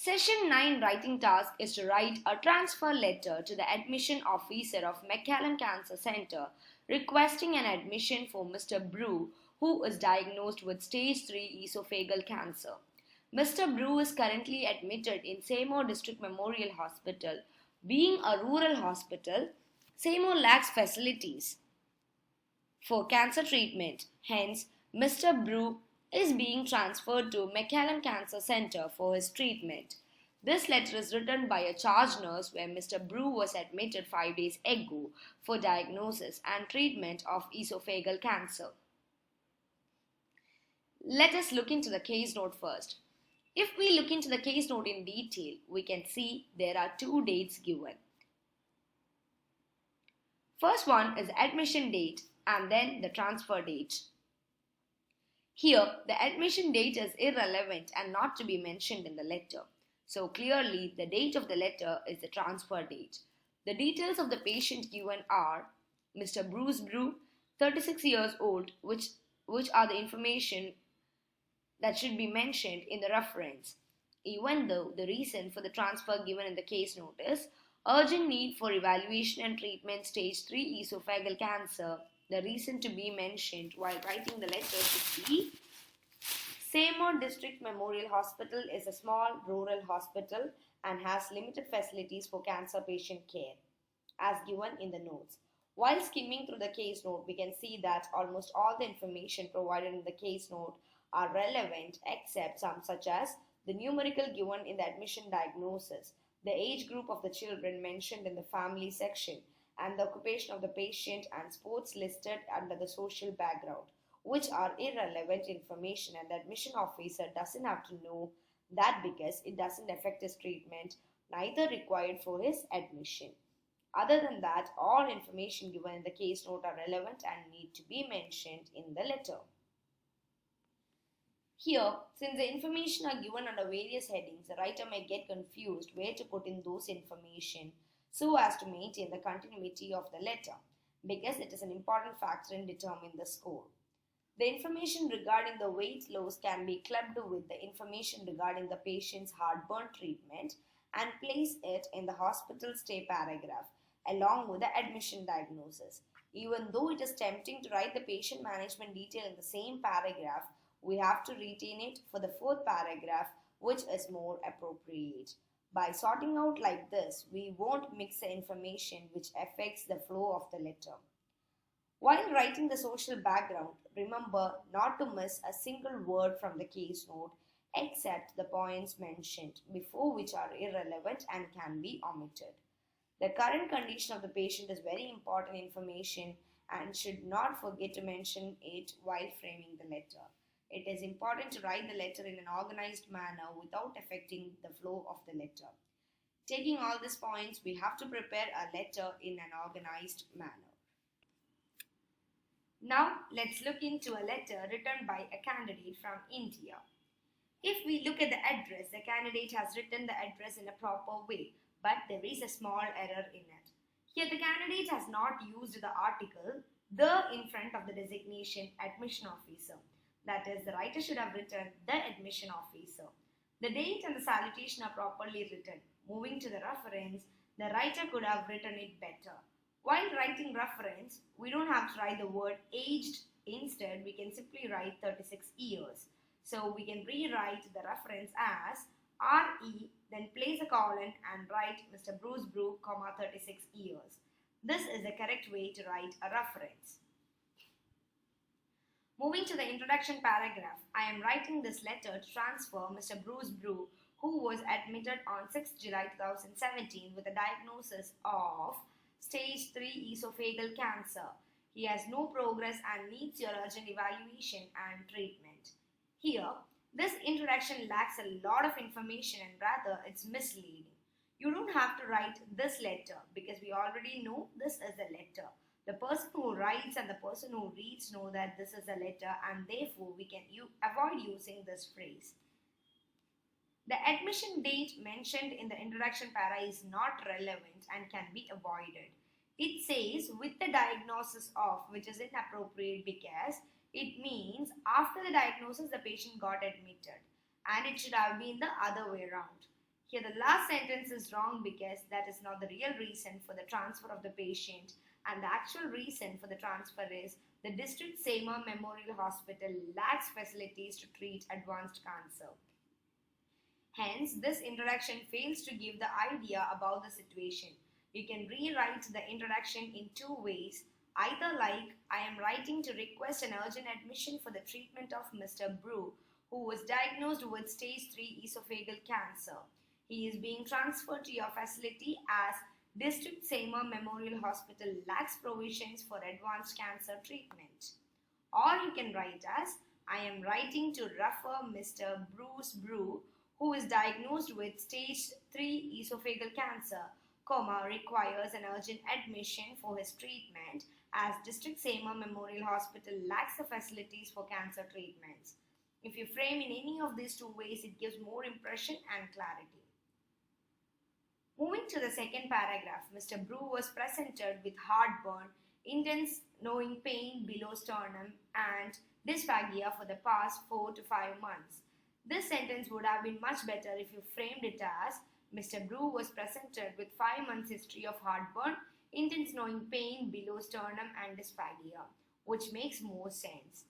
Session 9 writing task is to write a transfer letter to the admission officer of McAllen Cancer Center requesting an admission for Mr. Brew, who is diagnosed with stage 3 esophageal cancer. Mr. Brew is currently admitted in Seymour District Memorial Hospital. Being a rural hospital, Seymour lacks facilities for cancer treatment. Hence, Mr. Brew is being transferred to McAllen Cancer Center for his treatment. This letter is written by a charge nurse where Mr. Brew was admitted 5 days ago for diagnosis and treatment of esophageal cancer. Let us look into the case note first. If we look into the case note in detail, we can see there are two dates given. First one is admission date and then the transfer date. Here, the admission date is irrelevant and not to be mentioned in the letter. So clearly, the date of the letter is the transfer date. The details of the patient given are Mr. Bruce Brew, 36 years old, which are the information that should be mentioned in the reference. Even though the reason for the transfer given in the case note is urgent need for evaluation and treatment stage 3 esophageal cancer, the reason to be mentioned while writing the letter should be Seymour District Memorial Hospital is a small rural hospital and has limited facilities for cancer patient care, as given in the notes. While skimming through the case note, we can see that almost all the information provided in the case note are relevant except some such as the numerical given in the admission diagnosis, the age group of the children mentioned in the family section, and the occupation of the patient and sports listed under the social background, which are irrelevant information, and the admission officer doesn't have to know that because it doesn't affect his treatment, neither required for his admission. Other than that, all information given in the case note are relevant and need to be mentioned in the letter. Here, since the information are given under various headings, the writer may get confused where to put in those information so as to maintain the continuity of the letter, because it is an important factor in determining the score. The information regarding the weight loss can be clubbed with the information regarding the patient's heartburn treatment and place it in the hospital stay paragraph along with the admission diagnosis. Even though it is tempting to write the patient management detail in the same paragraph, we have to retain it for the fourth paragraph, which is more appropriate. By sorting out like this, we won't mix the information which affects the flow of the letter. While writing the social background, remember not to miss a single word from the case note except the points mentioned before, which are irrelevant and can be omitted. The current condition of the patient is very important information and should not forget to mention it while framing the letter. It is important to write the letter in an organized manner without affecting the flow of the letter. Taking all these points, we have to prepare a letter in an organized manner. Now, let's look into a letter written by a candidate from India. If we look at the address, the candidate has written the address in a proper way, but there is a small error in it. Here, the candidate has not used the article "the" in front of the designation admission officer. That is, the writer should have written "the admission officer." The date and the salutation are properly written. Moving to the reference, the writer could have written it better. While writing reference, we don't have to write the word aged. Instead, we can simply write 36 years. So we can rewrite the reference as RE, then place a colon and write Mr. Bruce Brew, 36 years. This is the correct way to write a reference. Moving to the introduction paragraph, I am writing this letter to transfer Mr. Bruce Brew, who was admitted on 6 July 2017 with a diagnosis of stage 3 esophageal cancer. He has no progress and needs your urgent evaluation and treatment. Here, this introduction lacks a lot of information and rather it's misleading. You don't have to write this letter because we already know this is a letter. The person who writes and the person who reads know that this is a letter, and therefore we can avoid using this phrase. The admission date mentioned in the introduction para is not relevant and can be avoided. It says with the diagnosis of, which is inappropriate because it means after the diagnosis the patient got admitted, and it should have been the other way around. Here the last sentence is wrong because that is not the real reason for the transfer of the patient, and the actual reason for the transfer is the District Seymour Memorial Hospital lacks facilities to treat advanced cancer. Hence, this introduction fails to give the idea about the situation. You can rewrite the introduction in two ways. Either like, I am writing to request an urgent admission for the treatment of Mr. Brew, who was diagnosed with stage 3 esophageal cancer. He is being transferred to your facility as District Seymour Memorial Hospital lacks provisions for advanced cancer treatment. Or you can write as, I am writing to refer Mr. Bruce Brew, who is diagnosed with stage 3 esophageal cancer, requires an urgent admission for his treatment as District Seymour Memorial Hospital lacks the facilities for cancer treatments. If you frame in any of these two ways, it gives more impression and clarity. Moving to the second paragraph, Mr. Brew was presented with heartburn, intense gnawing pain below sternum, and dysphagia for the past 4 to 5 months. This sentence would have been much better if you framed it as Mr. Brew was presented with 5 months history of heartburn, intense gnawing pain below sternum, and dysphagia, which makes more sense.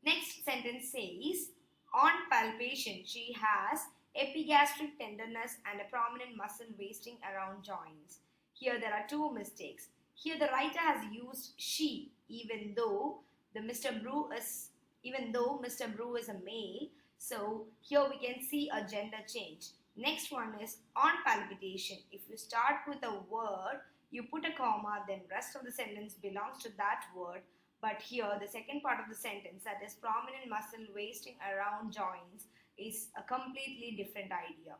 Next sentence says, on palpation, she has epigastric tenderness and a prominent muscle wasting around joints. Here there are two mistakes. Here the writer has used she, even though Mr. Brew is a male. So here we can see a gender change. Next one is on palpitation. If you start with a word, you put a comma, then rest of the sentence belongs to that word. But here the second part of the sentence, that is prominent muscle wasting around joints, is a completely different idea.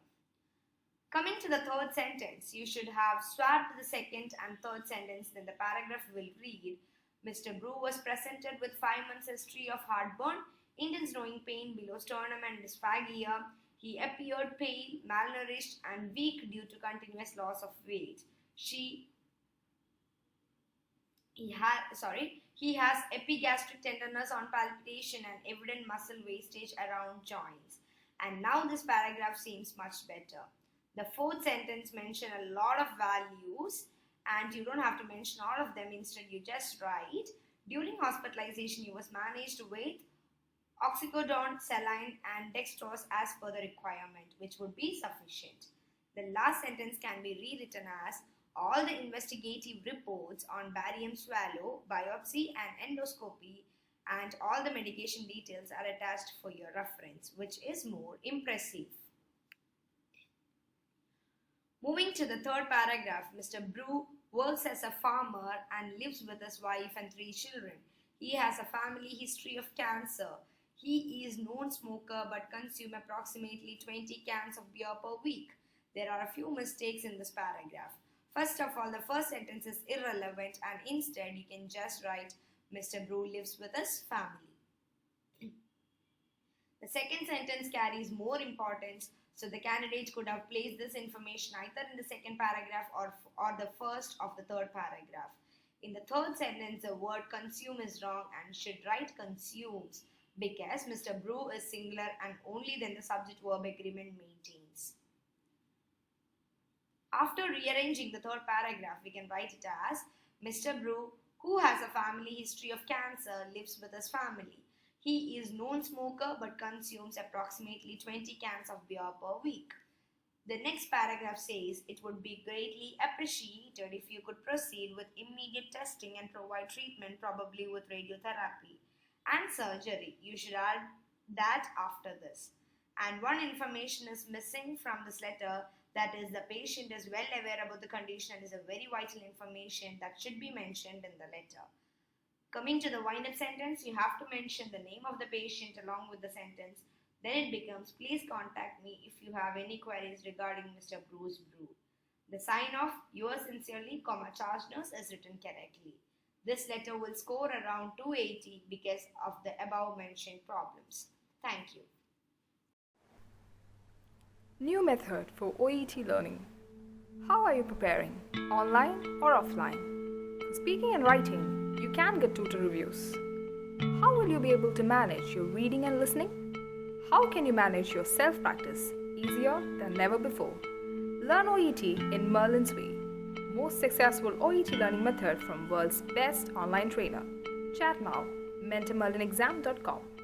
Coming to the third sentence, you should have swapped the second and third sentence. Then the paragraph will read, Mr. Brew was presented with 5 months history of heartburn, intense gnawing pain below sternum, and dysphagia. He appeared pale, malnourished, and weak due to continuous loss of weight. He has epigastric tenderness on palpitation and evident muscle wastage around joints. And now this paragraph seems much better. The fourth sentence mentions a lot of values, and you don't have to mention all of them. Instead, you just write, during hospitalization, he was managed with oxycodone, saline, and dextrose as per the requirement, which would be sufficient. The last sentence can be rewritten as, all the investigative reports on barium swallow, biopsy, and endoscopy, and all the medication details are attached for your reference, which is more impressive. Moving to the third paragraph, Mr. Brew works as a farmer and lives with his wife and 3 children. He has a family history of cancer. He is known smoker but consumes approximately 20 cans of beer per week. There are a few mistakes in this paragraph. First of all, the first sentence is irrelevant, and instead you can just write, Mr. Brew lives with his family. The second sentence carries more importance, so the candidate could have placed this information either in the second paragraph or the first of the third paragraph. In the third sentence, the word consume is wrong and should write consumes, because Mr. Brew is singular and only then the subject-verb agreement maintains. After rearranging the third paragraph, we can write it as, Mr. Brew, who has a family history of cancer, lives with his family. He is known smoker but consumes approximately 20 cans of beer per week. The next paragraph says, it would be greatly appreciated if you could proceed with immediate testing and provide treatment, probably with radiotherapy and surgery. You should add that after this. And one information is missing from this letter, that is, the patient is well aware about the condition and is a very vital information that should be mentioned in the letter. Coming to the wind-up sentence, you have to mention the name of the patient along with the sentence. Then it becomes, please contact me if you have any queries regarding Mr. Bruce Brew. The sign of yours sincerely, charge nurse is written correctly. This letter will score around 280 because of the above mentioned problems. Thank you. New method for OET learning. How are you preparing? Online or offline? For speaking and writing, you can get tutor reviews. How will you be able to manage your reading and listening? How can you manage your self-practice? easier than never before. Learn OET in Merlin's way. Most successful OET learning method from world's best online trainer. Chat now. mentormerlinexam.com